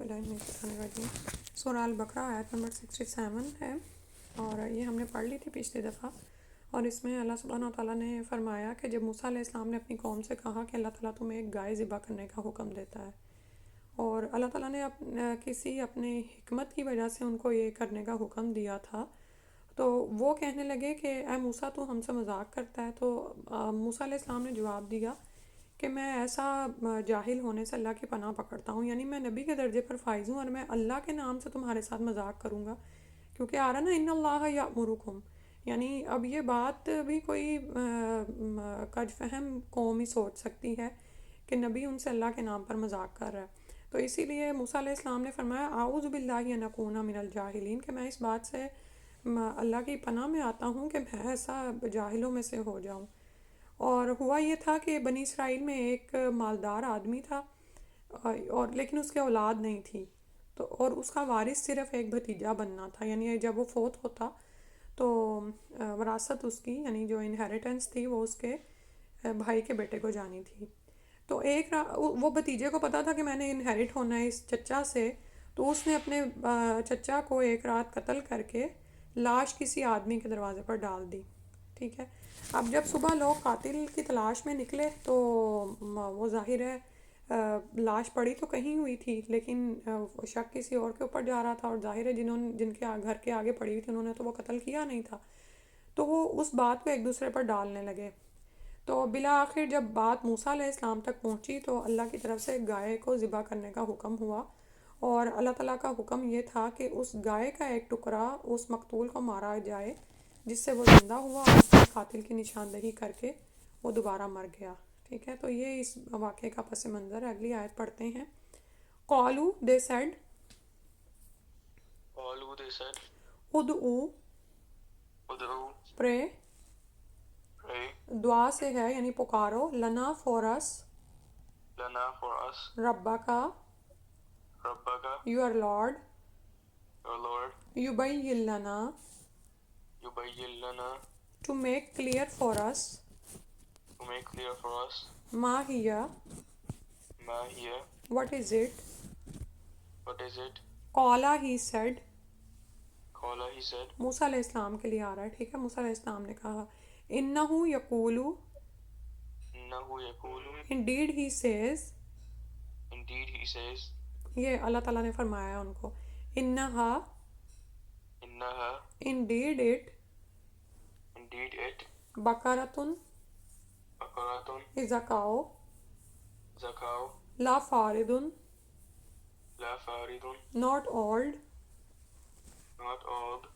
سورہ البقرہ آیت نمبر 67 ہے، اور یہ ہم نے پڑھ لی تھی پچھلی دفعہ. اور اس میں اللہ سبحانہ و تعالیٰ نے فرمایا کہ جب موسیٰ علیہ السلام نے اپنی قوم سے کہا کہ اللہ تعالیٰ تمہیں ایک گائے ذبح کرنے کا حکم دیتا ہے، اور اللہ تعالیٰ نے کسی اپنے حکمت کی وجہ سے ان کو یہ کرنے کا حکم دیا تھا، تو وہ کہنے لگے کہ اے موسیٰ تو ہم سے مذاق کرتا ہے. تو موسیٰ علیہ السلام نے جواب دیا کہ میں ایسا جاہل ہونے سے اللہ کی پناہ پکڑتا ہوں، یعنی میں نبی کے درجے پر فائز ہوں اور میں اللہ کے نام سے تمہارے ساتھ مذاق کروں گا. کیونکہ آ رہا نا ان اللہ یأمرکم، یعنی اب یہ بات بھی کوئی کج فہم قوم ہی سوچ سکتی ہے کہ نبی ان سے اللہ کے نام پر مذاق کر رہا ہے. تو اسی لیے موسیٰ علیہ السلام نے فرمایا اعوذ باللہ ان اکون من الجاہلین، کہ میں اس بات سے اللہ کی پناہ میں آتا ہوں کہ میں ایسا جاہلوں میں سے ہو جاؤں. اور ہوا یہ تھا کہ بنی اسرائیل میں ایک مالدار آدمی تھا، اور لیکن اس کے اولاد نہیں تھی، تو اور اس کا وارث صرف ایک بھتیجا بننا تھا. یعنی جب وہ فوت ہوتا تو وراثت اس کی، یعنی جو انہیریٹنس تھی وہ اس کے بھائی کے بیٹے کو جانی تھی. تو وہ بھتیجے کو پتا تھا کہ میں نے انہیرٹ ہونا ہے اس چچا سے، تو اس نے اپنے چچا کو ایک رات قتل کر کے لاش کسی آدمی کے دروازے پر ڈال دی. ٹھیک ہے. اب جب صبح لوگ قاتل کی تلاش میں نکلے تو وہ ظاہر ہے لاش پڑی تو کہیں ہوئی تھی، لیکن شک کسی اور کے اوپر جا رہا تھا، اور ظاہر ہے جن کے گھر کے آگے پڑی ہوئی تھی انہوں نے تو وہ قتل کیا نہیں تھا. تو وہ اس بات کو ایک دوسرے پر ڈالنے لگے. تو بالآخر جب بات موسیٰ علیہ السلام تک پہنچی تو اللہ کی طرف سے گائے کو ذبح کرنے کا حکم ہوا، اور اللہ تعالیٰ کا حکم یہ تھا کہ اس گائے کا ایک ٹکڑا اس مقتول کو مارا جائے، جس سے وہ زندہ ہوا، اور اس قاتل کی نشاندہی کر کے وہ دوبارہ مر گیا. ٹھیک ہے. تو یہ اس واقعے کا پس منظر ہے. اگلی آیت پڑھتے ہیں. قالو they said ادعو pray، دعا سے ہے یعنی پکارو، لنا for us ربکا your Lord، یبین لنا to make clear for us ما ہیا what is it. قالا he said، موسیٰ علیہ السلام کے لیے آ رہا ہے. ٹھیک ہے. موسیٰ علیہ السلام نے کہا انہو یقولو indeed he says، یہ اللہ تعالیٰ نے فرمایا ہے ان کو، انہا indeed it بقرتن ذکاؤ law فاردن not old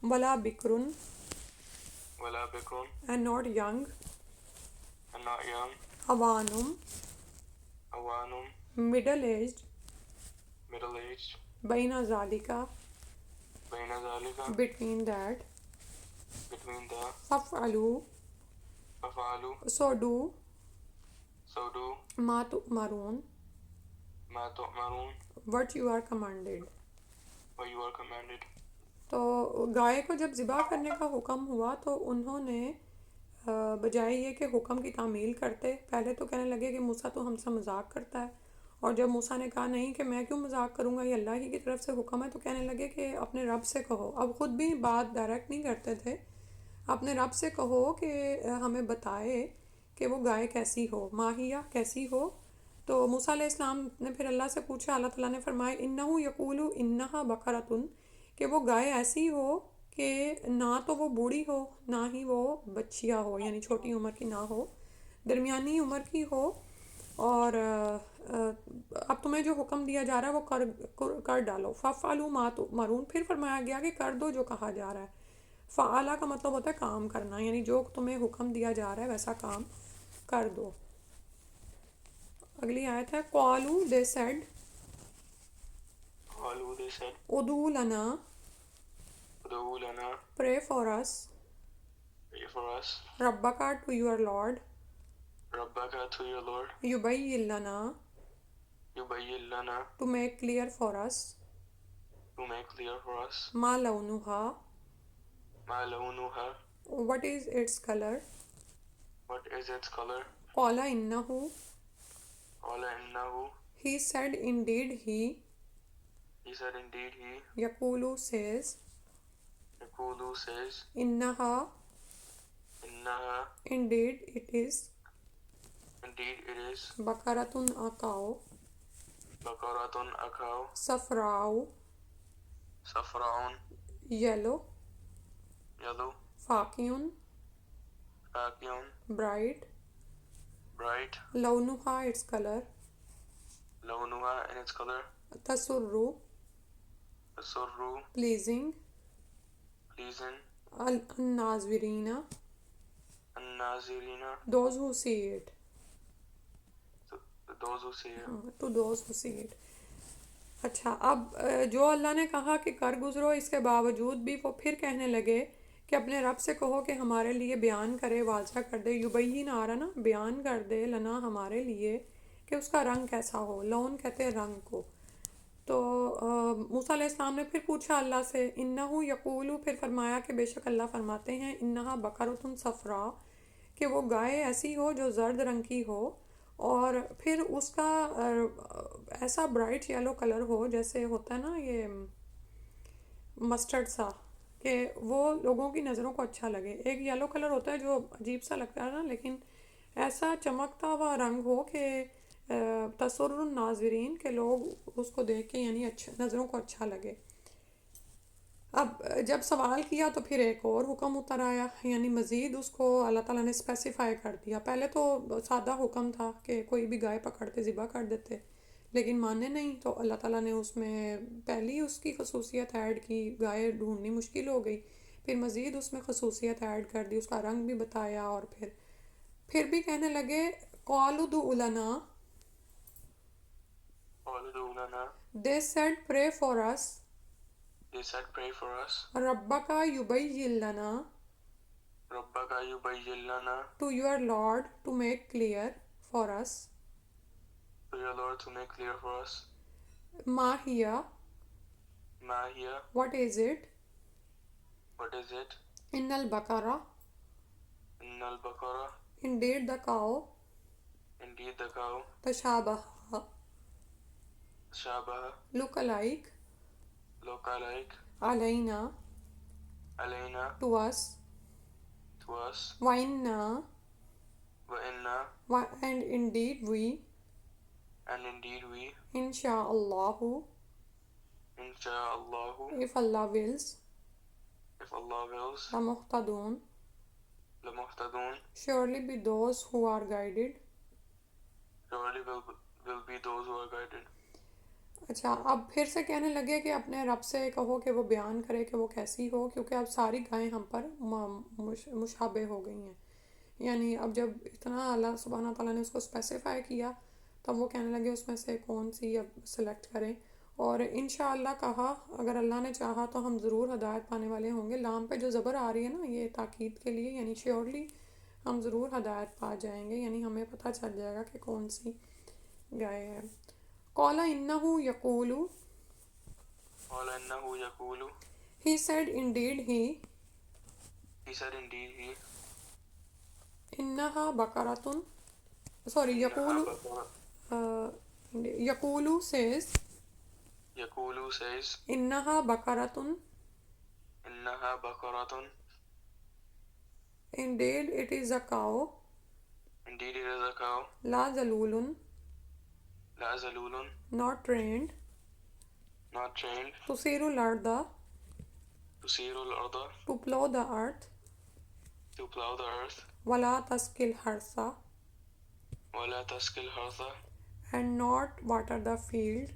ولا بکرن and not young عوانم middle aged been ذالکا between that فافعلوا so do ما تؤمرون what you are commanded. تو گائے کو جب ذبح کرنے کا حکم ہوا تو انہوں نے بجائے یہ کہ حکم کی تعمیل کرتے، پہلے تو کہنے لگے کہ موسیٰ تو ہم سے مذاق کرتا ہے، اور جب موسیٰ نے کہا نہیں کہ میں کیوں مذاق کروں گا، یہ اللہ ہی کی طرف سے حکم ہے، تو کہنے لگے کہ اپنے رب سے کہو. اب خود بھی بات ڈائریکٹ نہیں کرتے تھے، اپنے رب سے کہو کہ ہمیں بتائے کہ وہ گائے کیسی ہو، ماہیہ کیسی ہو. تو موسیٰ علیہ السلام نے پھر اللہ سے پوچھا، اللہ تعالیٰ نے فرمایا انہو یقولو انہا بقرتن، کہ وہ گائے ایسی ہو کہ نہ تو وہ بوڑھی ہو نہ ہی وہ بچیا ہو، یعنی چھوٹی عمر کی نہ ہو، درمیانی عمر کی ہو. اور اب تمہیں جو حکم دیا جا رہا ہے وہ کر ڈالو. فافعلوا ما تؤمرون، پھر فرمایا گیا کہ کر دو جو کہا جا رہا ہے. فعلا کا مطلب ہوتا ہے کام کرنا، یعنی جو تمہیں حکم دیا جا رہا ہے ویسا کام کر دو. اگلی آیت ہے قالو they said ادعو لنا pray for us ربکا to your Lord یبین لنا to make clear for us ما لونہا what is its color. قال انہو he said indeed he He said, indeed he. يقول says. Yaqulu says, إنها innaha, indeed it is. indeed it is. بقرة a cow. Baqaratun, a cow. صفراء Safraun, yellow. yellow. فاقع Faqiun, bright. bright. لونها its color. Lawnuha, in its color. تسر Surru, pleasing. pleasing. الناظرين An-nazirina, those who see it. to those who see it. to those who see it. اچھا اب جو اللہ نے کہا کہ کر گزرو اس کے باوجود بھی وہ پھر کہنے لگے کہ اپنے رب سے کہو کہ ہمارے لیے بیان کرے، واضح کر دے، یبین آ رہا نا، بیان کر دے لنا ہمارے لیے کہ اس کا رنگ کیسا ہو. لون کہتے ہیں رنگ کو. تو موسیٰ علیہ السلام نے پھر پوچھا اللہ سے، انہو یقولو، پھر فرمایا کہ بے شک اللہ فرماتے ہیں، انہا بقرۃ صفراء، کہ وہ گائے ایسی ہو جو زرد رنگ کی ہو، اور پھر اس کا ایسا برائٹ یلو کلر ہو جیسے ہوتا ہے نا یہ مسٹرڈ سا، کہ وہ لوگوں کی نظروں کو اچھا لگے. ایک یلو کلر ہوتا ہے جو عجیب سا لگتا ہے نا، لیکن ایسا چمکتا ہوا رنگ ہو کہ تسر الناظرین، کہ لوگ اس کو دیکھ کے یعنی اچھا، نظروں کو اچھا لگے. اب جب سوال کیا تو پھر ایک اور حکم اتر آیا، یعنی مزید اس کو اللہ تعالیٰ نے اسپیسیفائی کر دیا. پہلے تو سادہ حکم تھا کہ کوئی بھی گائے پکڑتے ذبح کر دیتے، لیکن مانے نہیں، تو اللہ تعالیٰ نے اس میں پہلی اس کی خصوصیت ایڈ کی، گائے ڈھونڈنی مشکل ہو گئی، پھر مزید اس میں خصوصیت ایڈ کر دی، اس کا رنگ بھی بتایا، اور پھر بھی کہنے لگے قالوا ادع لنا. Qalu lana, They said pray for us. they said, pray for us. ربک یبین لنا. Rabbaka yubayyin lana, To your Lord to make clear for us. to your Lord to make clear for us. ما هي, Ma hiya, what is it? what is it? إن البقرة, Innal baqara, indeed the cow. indeed the cow. تشابه, Shabaha, look alike. look alike. علينا, Alayna, to us. to us. وإنا, Wa inna, and indeed we. and indeed we. Insha'Allahu, Insha'Allahu, if Allah wills. if Allah wills. لمهتدون, Lamuhtadun, surely be those who are guided. surely will be those who are guided. اچھا اب پھر سے کہنے لگے کہ اپنے رب سے کہو کہ وہ بیان کرے کہ وہ کیسی ہو، کیونکہ اب ساری گائیں ہم پر مشابہ ہو گئی ہیں. یعنی اب جب اتنا اللہ سبحانہ تعالیٰ نے اس کو اسپیسیفائی کیا، تب وہ کہنے لگے اس میں سے کون سی اب سلیکٹ کریں. اور انشاءاللہ کہا، اگر اللہ نے چاہا تو ہم ضرور ہدایت پانے والے ہوں گے. لام پہ جو زبر آ رہی ہے نا، یہ تاکید کے لیے، یعنی شیورلی ہم ضرور ہدایت پا جائیں گے، یعنی ہمیں پتہ چل جائے گا کہ کون سی گائے ہے. قال انہ یقول, Qala innahu yaqulu, he said indeed he. he said indeed he. انہا بقرۃ, sorry, یقول, یقول says, Yaqulu says, انہا بقرۃ, innaha baqaratun, indeed it is a cow. indeed it is a cow. Law ذلول, La zalulun, not trained. not trained. تثير الأرض, Tusiru al-arda, to plow the earth. to plow the earth. ولا تسقي الحرث, Wala taskil hartha, and not water the field.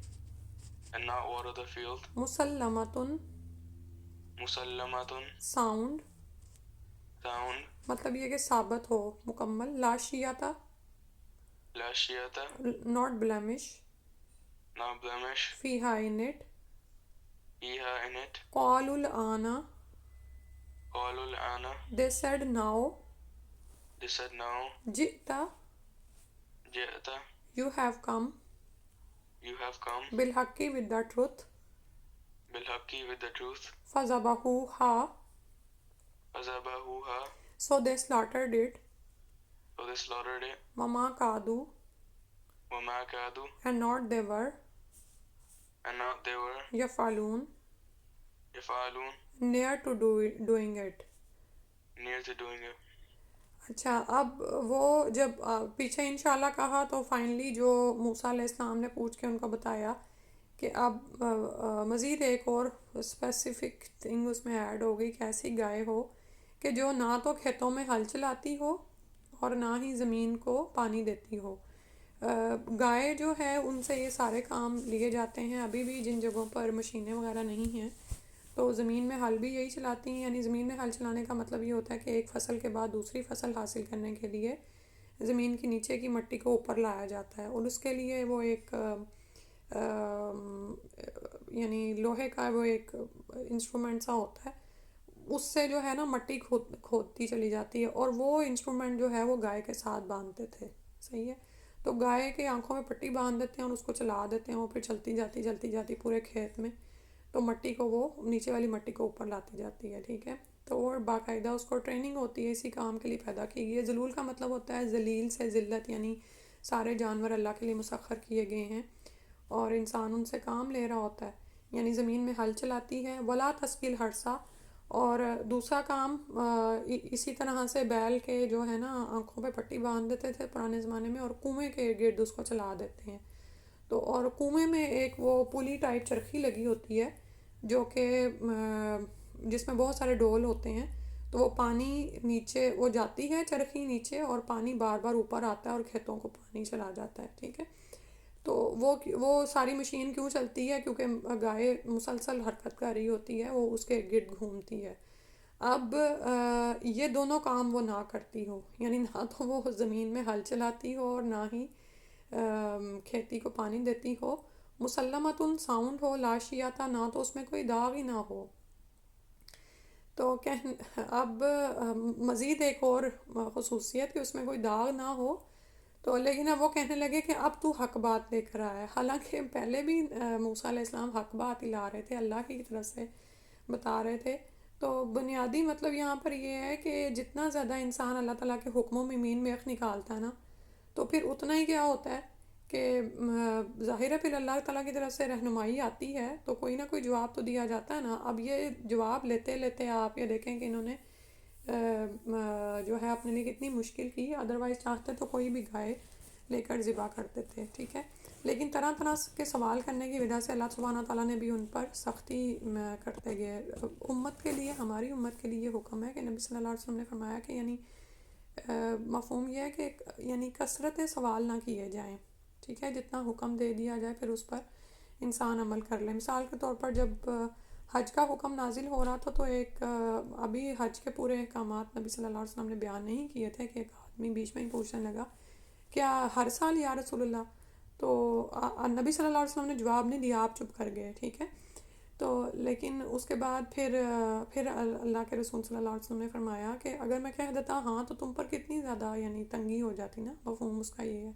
and not water the field. مسلمة, Musallamatun, sound, sound. مطلب یہ کہ ثابت ہو مکمل. لا شیعتا, La shiyata, not blemish. not blemish. فیہا in it. Fiha in it. قالوا الآن, Qalu al-ana, they said now. they said now. جئت, Ji'ta, you have come. you have come. بالحق, with the truth. Bil-haqqi, with the truth. فذبحوها, Fazabahuha, so they slaughtered it. so they slaughtered it. وما كادوا, Wa ma kadu, and not they were. and now they were يفعلون يفعلون near to doing it. near to doing it. اچھا اب وہ جب پیچھے انشاءاللہ کہا تو finally جو موسیٰ علیہ السلام نے پوچھ کے ان کو بتایا کہ اب مزید ایک اور اسپیسیفک تھنگ اس میں ایڈ ہو گئی کہ ایسی گائے ہو کہ جو نہ تو کھیتوں میں ہل چلاتی ہو اور نہ ہی زمین کو پانی دیتی ہو. گائے جو ہے ان سے یہ سارے کام لیے جاتے ہیں ابھی بھی جن جگہوں پر مشینیں وغیرہ نہیں ہیں تو زمین میں ہل بھی یہی چلاتی ہیں. یعنی زمین میں ہل چلانے کا مطلب یہ ہوتا ہے کہ ایک فصل کے بعد دوسری فصل حاصل کرنے کے لیے زمین کی نیچے کی مٹی کو اوپر لایا جاتا ہے اور اس کے لیے وہ ایک یعنی لوہے کا وہ ایک انسٹرومنٹ سا ہوتا ہے اس سے جو ہے نا مٹی کھودتی چلی جاتی ہے اور وہ انسٹرومنٹ جو ہے وہ گائے کے ساتھ باندھتے تھے. صحیح ہے. تو گائے کے آنکھوں میں پٹی باندھ دیتے ہیں اور اس کو چلا دیتے ہیں وہ پھر چلتی جاتی پورے کھیت میں تو مٹی کو وہ نیچے والی مٹی کو اوپر لاتی جاتی ہے. ٹھیک ہے. تو اور باقاعدہ اس کو ٹریننگ ہوتی ہے اسی کام کے لیے پیدا کی گئی ہے. ذلول کا مطلب ہوتا ہے ذلیل سے ذلت یعنی سارے جانور اللہ کے لیے مسخر کیے گئے ہیں اور انسان ان سے کام لے رہا ہوتا ہے. یعنی زمین میں ہل چلاتی ہے. ولا تسقی الحرث اور دوسرا کام اسی طرح سے بیل کے جو ہے نا آنکھوں پہ پٹی باندھ دیتے تھے پرانے زمانے میں اور کنویں کے گرد اس کو چلا دیتے ہیں. تو اور کنویں میں ایک وہ پولی ٹائپ چرخی لگی ہوتی ہے جو کہ جس میں بہت سارے ڈول ہوتے ہیں تو وہ پانی نیچے وہ جاتی ہے چرخی نیچے اور پانی بار بار اوپر آتا ہے اور کھیتوں کو پانی چلا جاتا ہے. ٹھیک ہے. تو وہ ساری مشین کیوں چلتی ہے کیونکہ گائے مسلسل حرکت کر رہی ہوتی ہے وہ اس کے گرد گھومتی ہے. اب یہ دونوں کام وہ نہ کرتی ہو یعنی نہ تو وہ زمین میں ہل چلاتی ہو اور نہ ہی کھیتی کو پانی دیتی ہو. مسلمتن ساؤنڈ ہو لاشیاتا نہ تو اس میں کوئی داغ ہی نہ ہو. تو اب مزید ایک اور خصوصیت کہ اس میں کوئی داغ نہ ہو تو لیکن اب وہ کہنے لگے کہ اب تو حق بات لے کر آیا ہے. حالانکہ پہلے بھی موسیٰ علیہ السلام حق بات ہی لا رہے تھے اللہ کی طرف سے بتا رہے تھے. تو بنیادی مطلب یہاں پر یہ ہے کہ جتنا زیادہ انسان اللہ تعالیٰ کے حکموں میں مین میخ نکالتا ہے نا تو پھر اتنا ہی کیا ہوتا ہے کہ ظاہر ہے پھر اللہ تعالیٰ کی طرف سے رہنمائی آتی ہے تو کوئی نہ کوئی جواب تو دیا جاتا ہے نا. اب یہ جواب لیتے لیتے آپ یہ دیکھیں کہ انہوں نے جو ہے اپنے لیے کتنی مشکل کی. ادروائز چاہتے تو کوئی بھی گائے لے کر ذبح کرتے تھے. ٹھیک ہے. لیکن طرح طرح کے سوال کرنے کی وجہ سے اللہ سبحانہ تعالیٰ نے بھی ان پر سختی کرتے گئے. امت کے لیے ہماری امت کے لیے یہ حکم ہے کہ نبی صلی اللہ علیہ وسلم نے فرمایا کہ یعنی مفہوم یہ ہے کہ یعنی کثرت سوال نہ کیے جائیں. ٹھیک ہے. جتنا حکم دے دیا جائے پھر اس پر انسان عمل کر لے. مثال کے طور پر جب حج کا حکم نازل ہو رہا تھا تو ایک ابھی حج کے پورے احکامات نبی صلی اللہ علیہ وسلم نے بیان نہیں کیے تھے کہ ایک آدمی بیچ میں ہی پوچھنے لگا کیا ہر سال یا رسول اللہ. تو نبی صلی اللہ علیہ وسلم نے جواب نہیں دیا آپ چپ کر گئے. ٹھیک ہے. تو لیکن اس کے بعد پھر اللہ کے رسول صلی اللہ علیہ وسلم نے فرمایا کہ اگر میں کہہ دیتا ہاں تو تم پر کتنی زیادہ یعنی تنگی ہو جاتی نا. مفہوم اس کا یہ ہے.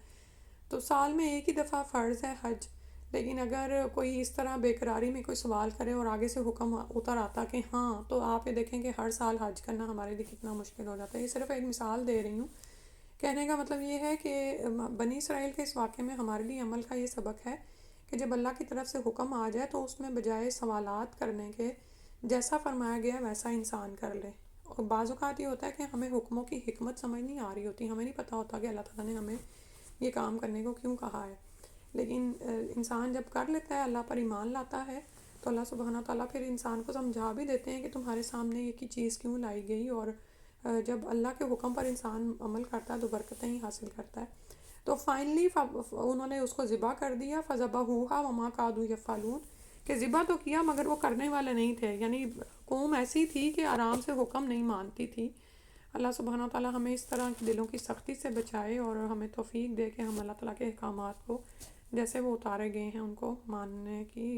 تو سال میں ایک ہی دفعہ فرض ہے حج لیکن اگر کوئی اس طرح بے قراری میں کوئی سوال کرے اور آگے سے حکم اتر آتا کہ ہاں تو آپ یہ دیکھیں کہ ہر سال حج کرنا ہمارے لیے کتنا مشکل ہو جاتا ہے. یہ صرف ایک مثال دے رہی ہوں. کہنے کا مطلب یہ ہے کہ بنی اسرائیل کے اس واقعے میں ہمارے لیے عمل کا یہ سبق ہے کہ جب اللہ کی طرف سے حکم آ جائے تو اس میں بجائے سوالات کرنے کے جیسا فرمایا گیا ویسا انسان کر لے. اور بعض اوقات یہ ہوتا ہے کہ ہمیں حکموں کی حکمت سمجھ نہیں آ رہی ہوتی. ہمیں نہیں پتہ ہوتا کہ اللہ تعالیٰ نے ہمیں یہ کام کرنے کو کیوں کہا ہے. لیکن انسان جب کر لیتا ہے اللہ پر ایمان لاتا ہے تو اللہ سبحانہ تعالیٰ پھر انسان کو سمجھا بھی دیتے ہیں کہ تمہارے سامنے یہ کی چیز کیوں لائی گئی. اور جب اللہ کے حکم پر انسان عمل کرتا ہے تو برکتیں ہی حاصل کرتا ہے. تو فائنلی انہوں نے اس کو ذبح کر دیا. فذبحوها وما كادوا يفعلون کہ ذبح تو کیا مگر وہ کرنے والے نہیں تھے. یعنی قوم ایسی تھی کہ آرام سے حکم نہیں مانتی تھی. اللہ سبحانہ تعالیٰ ہمیں اس طرح کی دلوں کی سختی سے بچائے اور ہمیں توفیق دے کہ ہم اللہ تعالیٰ کے احکامات کو جیسے وہ اتارے گئے ہیں ان کو ماننے کی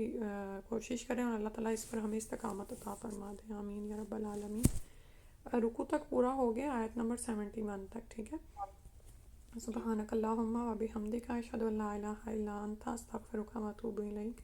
کوشش کریں اور اللہ تعالیٰ اس پر ہمیں استقامت عطا فرما دے. آمین یا رب العالمین. رکوع تک پورا ہو گیا آیت نمبر 71 تک. ٹھیک ہے. سبحانک اللہم و بحمدک اشہد ان لا الہ الا انت استغفرک و اتوب الیک.